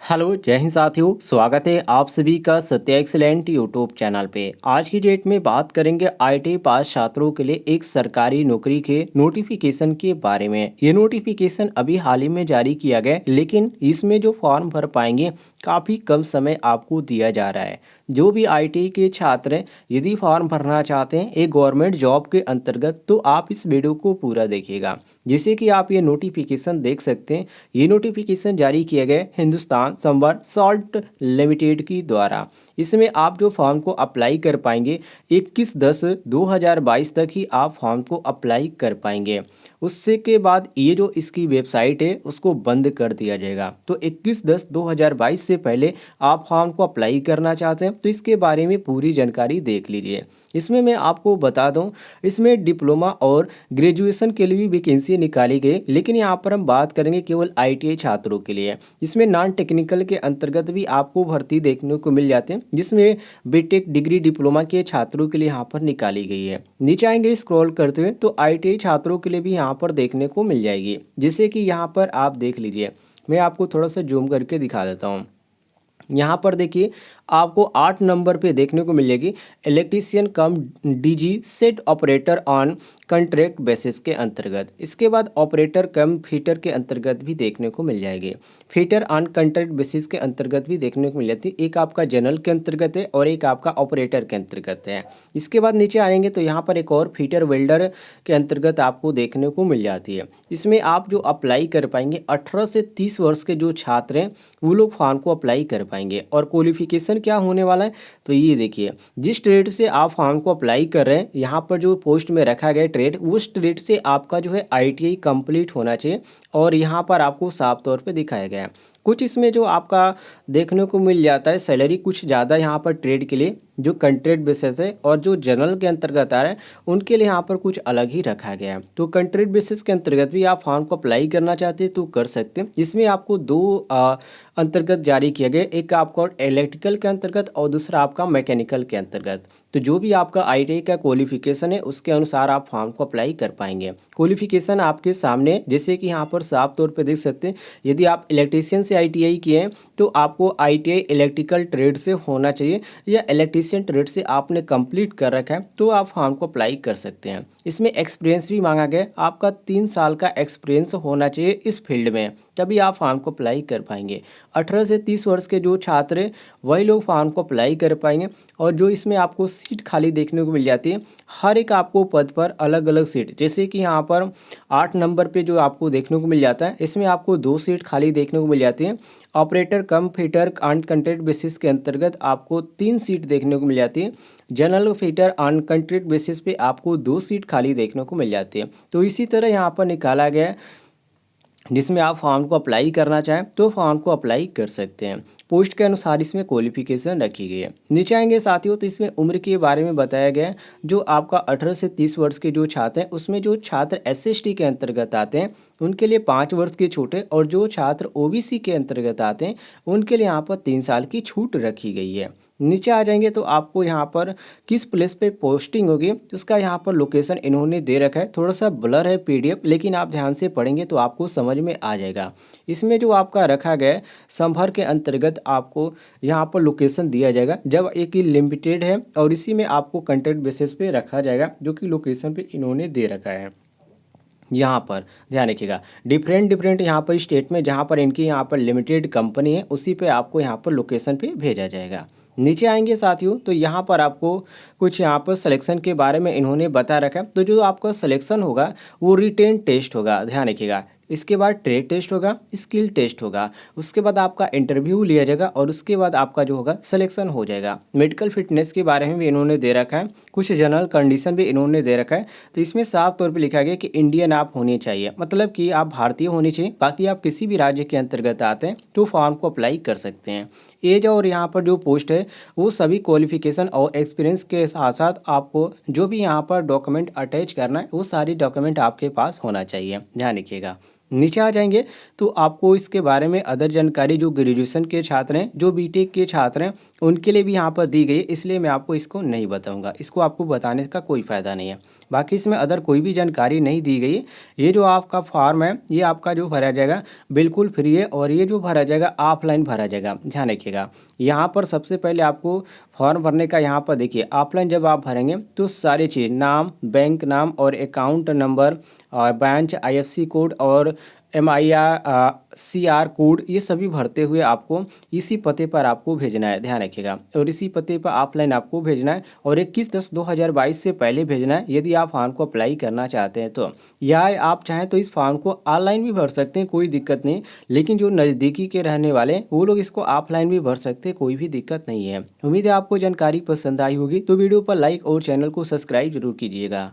Hello जय हिंद साथियों, स्वागत है आप सभी का सत्य एक्सीलेंट यूट्यूब चैनल पे। आज की डेट में बात करेंगे आईटी पास छात्रों के लिए एक सरकारी नौकरी के नोटिफिकेशन के बारे में। ये नोटिफिकेशन अभी हाल ही में जारी किया गया, लेकिन इसमें जो फॉर्म भर पाएंगे काफ़ी कम समय आपको दिया जा रहा है। जो भी आईटी के छात्र हैं, यदि फॉर्म भरना चाहते हैं एक गवर्नमेंट जॉब के अंतर्गत, तो आप इस वीडियो को पूरा देखिएगा। जैसे कि आप ये नोटिफिकेशन देख सकते हैं, ये नोटिफिकेशन जारी किया गया है हिंदुस्तान संवर सॉल्ट लिमिटेड की द्वारा। इसमें आप जो फॉर्म को अप्लाई कर पाएंगे 21/10/2022 तक ही आप फॉर्म को अप्लाई कर पाएंगे। उससे के बाद ये जो इसकी वेबसाइट है उसको बंद कर दिया जाएगा। तो 21/10/2022 से पहले आप फॉर्म को अप्लाई करना चाहते हैं तो इसके बारे में पूरी जानकारी देख लीजिए। इसमें मैं आपको बता दूं, इसमें डिप्लोमा और ग्रेजुएशन के लिए भी वैकेंसी निकाली गई, लेकिन यहाँ पर हम बात करेंगे केवल आईटीआई छात्रों के लिए। इसमें नॉन टेक्निकल के अंतर्गत भी आपको भर्ती देखने को मिल जाते हैं, जिसमें बीटेक डिग्री डिप्लोमा के छात्रों के लिए यहाँ पर निकाली गई है। नीचे आएंगे स्क्रॉल करते हुए तो आईटीआई छात्रों के लिए भी यहाँ पर देखने को मिल जाएगी। जैसे कि यहाँ पर आप देख लीजिए, मैं आपको थोड़ा सा जूम करके दिखा देता हूँ। यहाँ पर देखिए आपको 8 नंबर पे देखने को मिल जाएगी electrician come DG set operator on contract basis के अंतर्गत। इसके बाद ऑपरेटर कम फीटर के अंतर्गत भी देखने को मिल जाएगी। फीटर ऑन कॉन्ट्रैक्ट बेसिस के अंतर्गत भी देखने को मिल जाती है। एक आपका जनरल के अंतर्गत है और एक आपका ऑपरेटर के अंतर्गत है। इसके बाद नीचे आएंगे तो यहाँ पर एक और फीटर वेल्डर के अंतर्गत आपको देखने को मिल जाती है। इसमें आप जो अप्लाई कर पाएंगे 18 से 30 वर्ष के जो छात्र हैं वो लोग फॉर्म को अप्लाई कर पाएंगे। और क्वालिफिकेशन क्या होने वाला है, तो ये देखिए जिस ट्रेड से आप फॉर्म को अप्लाई कर रहे हैं, यहाँ पर जो पोस्ट में रखा गया ट्रेड, उस ट्रेड से आपका जो है आईटीआई कंप्लीट होना चाहिए। और यहाँ पर आपको साफ तौर पे दिखाया गया है। कुछ इसमें जो आपका देखने को मिल जाता है सैलरी कुछ ज़्यादा यहाँ पर ट्रेड के लिए जो कंट्रैक्ट बेसिस है, और जो जनरल के अंतर्गत आ रहा है उनके लिए यहाँ पर कुछ अलग ही रखा गया है। तो कंट्रैक्ट बेसिस के अंतर्गत भी आप फॉर्म को अप्लाई करना चाहते हैं तो कर सकते हैं। इसमें आपको दो अंतर्गत जारी किया गया, एक आपका इलेक्ट्रिकल के अंतर्गत और दूसरा आपका मैकेनिकल के अंतर्गत। तो जो भी आपका आईटीआई का क्वालिफिकेशन है उसके अनुसार आप फॉर्म को अप्लाई कर पाएंगे। क्वालिफिकेशन आपके सामने, जैसे कि यहाँ पर साफ तौर पे देख सकते हैं, यदि आप इलेक्ट्रीशियन से आईटीआई किए हैं तो आपको आईटीआई इलेक्ट्रिकल ट्रेड से होना चाहिए, या इलेक्ट्रीशियन ट्रेड से आपने कंप्लीट कर रखा है तो आप फॉर्म को अप्लाई कर सकते हैं। इसमें एक्सपीरियंस भी मांगा गया, आपका 3 साल का एक्सपीरियंस होना चाहिए इस फील्ड में, तभी आप फॉर्म को अप्लाई कर पाएंगे। 18 से 30 वर्ष के जो छात्र हैं वही लोग फॉर्म को अप्लाई कर पाएंगे। और जो इसमें आपको सीट खाली देखने को मिल जाती है, हर एक आपको पद पर अलग अलग सीट, जैसे कि यहाँ पर 8 नंबर पे जो आपको देखने को मिल जाता है, इसमें आपको 2 सीट खाली देखने को मिल जाती है। Operator come fitter on contract basis के अंतर्गत आपको 3 सीट देखने को मिल जाती है। General fitter on contract basis पे आपको 2 सीट खाली देखने को मिल जाती है। तो इसी तरह यहाँ पर निकाला गया है, जिसमें आप फॉर्म को अप्लाई करना चाहें तो फॉर्म को अप्लाई कर सकते हैं। पोस्ट के अनुसार इसमें क्वालिफिकेशन रखी गई है। नीचे आएंगे साथियों तो इसमें उम्र के बारे में बताया गया है। जो आपका 18 से 30 वर्ष के जो छात्र हैं, उसमें जो छात्र एसएसटी के अंतर्गत आते हैं उनके लिए 5 वर्ष की छूट है, और जो छात्र ओबीसी के अंतर्गत आते हैं उनके लिए यहाँ पर 3 साल की छूट रखी गई है। नीचे आ जाएंगे तो आपको यहाँ पर किस प्लेस पे पोस्टिंग होगी उसका यहाँ पर लोकेशन इन्होंने दे रखा है। थोड़ा सा ब्लर है पीडीएफ, लेकिन आप ध्यान से पढ़ेंगे तो आपको समझ में आ जाएगा। इसमें जो आपका रखा गया है संभर के अंतर्गत आपको यहाँ पर लोकेशन दिया जाएगा। जब एक ही लिमिटेड है और इसी में आपको कॉन्ट्रैक्ट बेसिस पे रखा जाएगा, जो कि लोकेशन पे इन्होंने दे रखा है। यहाँ पर ध्यान रखिएगा, डिफरेंट डिफरेंट यहाँ पर स्टेट में जहाँ पर इनकी यहाँ पर लिमिटेड कंपनी है उसी पे आपको यहाँ पर लोकेशन पे भेजा जाएगा। नीचे आएंगे साथियों तो यहाँ पर आपको कुछ यहाँ पर सिलेक्शन के बारे में इन्होंने बता रखा है। तो जो आपका सिलेक्शन होगा वो रिटेन टेस्ट होगा, ध्यान रखिएगा। इसके बाद ट्रेड टेस्ट होगा, स्किल टेस्ट होगा, उसके बाद आपका इंटरव्यू लिया जाएगा, और उसके बाद आपका जो होगा सिलेक्शन हो जाएगा। मेडिकल फिटनेस के बारे में भी इन्होंने दे रखा है, कुछ जनरल कंडीशन भी इन्होंने दे रखा है। तो इसमें साफ तौर पे लिखा गया कि इंडियन आप होनी चाहिए, मतलब कि आप भारतीय होनी चाहिए। बाकी आप किसी भी राज्य के अंतर्गत आते हैं तो फॉर्म को अप्लाई कर सकते हैं। एज और यहाँ पर जो पोस्ट है वो सभी क्वालिफिकेशन और एक्सपीरियंस के साथ साथ आपको जो भी यहाँ पर डॉक्यूमेंट अटैच करना है वो सारी डॉक्यूमेंट आपके पास होना चाहिए, ध्यान रखिएगा। नीचे आ जाएंगे तो आपको इसके बारे में अदर जानकारी जो ग्रेजुएशन के छात्र हैं, जो बीटेक के छात्र हैं, उनके लिए भी यहाँ पर दी गई है, इसलिए मैं आपको इसको नहीं बताऊंगा। इसको आपको बताने का कोई फ़ायदा नहीं है। बाकी इसमें अदर कोई भी जानकारी नहीं दी गई है। ये जो आपका फॉर्म है, ये आपका जो भरा जाएगा बिल्कुल फ्री है, और ये जो भरा जाएगा ऑफलाइन भरा जाएगा। ध्यान रखिएगा, यहाँ पर सबसे पहले आपको फॉर्म भरने का, यहाँ पर देखिए ऑफलाइन जब आप भरेंगे तो सारी चीज़, नाम, बैंक नाम और अकाउंट नंबर और ब्रांच आईएफएससी कोड और सीआर कोड, ये सभी भरते हुए आपको इसी पते पर आपको भेजना है। ध्यान रखिएगा, और इसी पते पर ऑफलाइन आपको भेजना है, और 21/10/2022 से पहले भेजना है यदि आप फॉर्म को अप्लाई करना चाहते हैं तो। या आप चाहें तो इस फॉर्म को ऑनलाइन भी भर सकते हैं, कोई दिक्कत नहीं। लेकिन जो नज़दीकी के रहने वाले हैं वो लोग इसको ऑफलाइन भी भर सकते हैं, कोई भी दिक्कत नहीं है। उम्मीद है आपको जानकारी पसंद आई होगी, तो वीडियो पर लाइक और चैनल को सब्सक्राइब जरूर कीजिएगा।